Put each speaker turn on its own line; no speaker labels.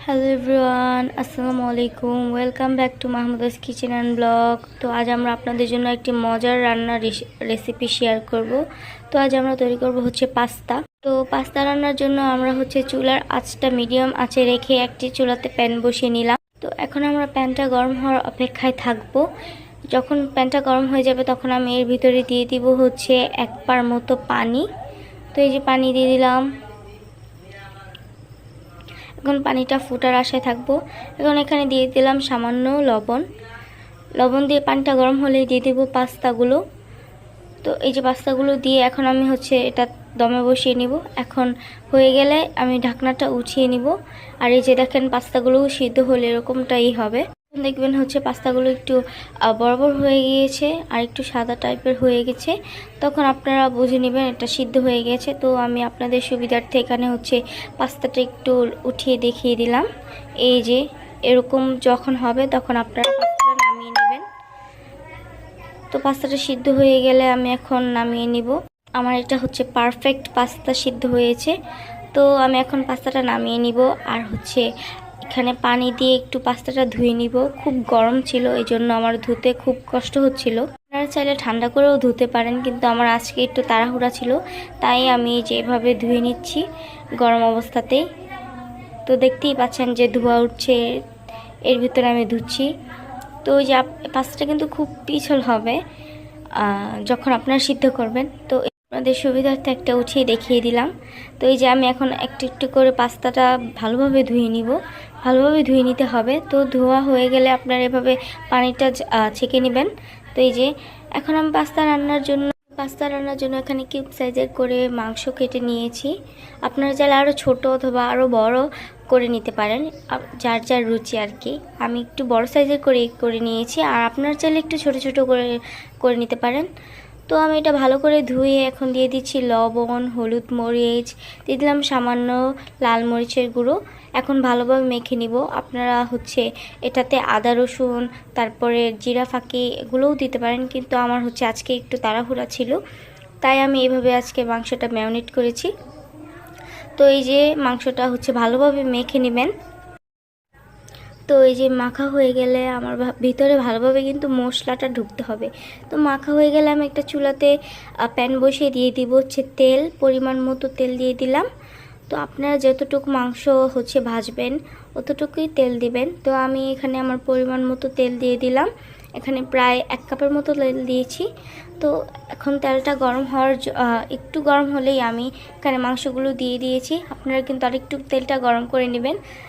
Hello everyone, আসসালামু আলাইকুম। Welcome back to Mahmuda's kitchen and blog. তো আজ আমরা আপনাদের জন্য একটি মজার রান্নার রেসিপি শেয়ার করব। তো আজ আমরা তৈরি করব হচ্ছে পাস্তা। তো পাস্তা রান্নার জন্য আমরা হচ্ছে চুলার আঁচটা মিডিয়াম আঁচে রেখে একটি চুলাতে প্যান বসিয়ে নিলাম। তো এখন আমরা প্যানটা গরম হওয়ার অপেক্ষায় থাকবো। যখন প্যানটা গরম হয়ে যাবে তখন আমি এর ভিতরে দিয়ে দিব হচ্ছে 1 পার মতো পানি। তো এই যে পানি দিয়ে দিলাম। এখন পানিটা ফুটার আশায় থাকবো। এখন এখানে দিয়ে দিলাম সামান্য লবণ দিয়ে পানিটা গরম হলেই দিয়ে দেবো পাস্তাগুলো। তো এই যে পাস্তাগুলো দিয়ে এখন আমি হচ্ছে এটা দমে বসিয়ে নিব। এখন হয়ে গেলে আমি ঢাকনাটা উঠিয়ে নিব। আর এই যে দেখেন পাস্তাগুলো সিদ্ধ হলে এরকমটাই হবে। দেখবেন হচ্ছে পাস্তাগুলো একটু বড় হয়ে গিয়েছে আর একটু সাদা টাইপের হয়ে গেছে, তখন আপনারা বুঝে নেবেন এটা সিদ্ধ হয়ে গেছে। তো আমি আপনাদের সুবিধার্থে এখানে হচ্ছে পাস্তাটা একটু উঠিয়ে দেখিয়ে দিলাম। এই যে এরকম যখন হবে তখন আপনারা পাস্তাটা নামিয়ে নেবেন। তো পাস্তাটা সিদ্ধ হয়ে গেলে আমি এখন নামিয়ে নিব। আমার এটা হচ্ছে পারফেক্ট পাস্তা সিদ্ধ হয়েছে। তো আমি এখন পাস্তাটা নামিয়ে নিব। আর হচ্ছে এখানে পানি দিয়ে একটু পাস্তাটা ধুয়ে নিব। খুব গরম ছিল, এই জন্য আমার ধুতে খুব কষ্ট হচ্ছিল। আপনারা চাইলে ঠান্ডা করেও ধুতে পারেন, কিন্তু আমার আজকে একটু তাড়াহুড়া ছিল, তাই আমি যেভাবে ধুয়ে নিচ্ছি গরম অবস্থাতেই। তো দেখতেই পাচ্ছেন যে ধোয়া উঠছে, এর ভিতরে আমি ধুচ্ছি। তো ওই যে পাস্তাটা কিন্তু খুব পিছল হবে যখন আপনারা সিদ্ধ করবেন। তো আপনাদের সুবিধার্থে একটা উঠিয়ে দেখিয়ে দিলাম। তো এই যে আমি এখন একটু একটু করে পাস্তাটা ভালোভাবে ধুয়ে নিব। ভালোভাবে ধুয়ে নিতে হবে। তো ধোয়া হয়ে গেলে আপনারা এভাবে পানিটা ছেঁকে নেবেন। তো এই যে এখন আমি পাস্তা রান্নার জন্য এখানে কিউব সাইজের করে মাংস কেটে নিয়েছি। আপনারা চাইলে আরও ছোট অথবা আরও বড় করে নিতে পারেন, যার যার রুচি আর কি। আমি একটু বড় সাইজের করে নিয়েছি, আর আপনারা চাইলে একটু ছোট ছোট করে নিতে পারেন। তো আমি এটা ভালো করে ধুয়ে এখন দিয়ে দিচ্ছি লবণ, হলুদ, মরিচ, দিয়ে দিলাম সামান্য লাল মরিচের গুঁড়ো। এখন ভালোভাবে মেখে নিব। আপনারা হচ্ছে এটাতে আদা রসুন, তারপরে জিরা ফাঁকি এগুলোও দিতে পারেন, কিন্তু আমার হচ্ছে আজকে একটু তাড়াহুড়া ছিল, তাই আমি এইভাবে আজকে মাংসটা ম্যারিনেট করেছি। তো এই যে মাংসটা হচ্ছে ভালোভাবে মেখে নেবেন। তো এই যে মাখা হয়ে গেলে আমার ভিতরে ভালোভাবে কিন্তু মশলাটা ঢুকতে হবে। তো মাখা হয়ে গেলে আমি একটা চুলাতে প্যান বসিয়ে দিয়ে দিব হচ্ছে তেল, পরিমাণ মতো তেল দিয়ে দিলাম। তো আপনারা যতটুকু মাংস হচ্ছে ভাজবেন অতটুকুই তেল দিবেন। তো আমি এখানে আমার পরিমাণ মতো তেল দিয়ে দিলাম। এখানে প্রায় 1 কাপের মতো তেল দিয়েছি। তো এখন তেলটা গরম হওয়ার একটু গরম হলেই আমি এখানে মাংসগুলো দিয়ে দিয়েছি। আপনারা কিন্তু আরেকটু তেলটা গরম করে নেবেন,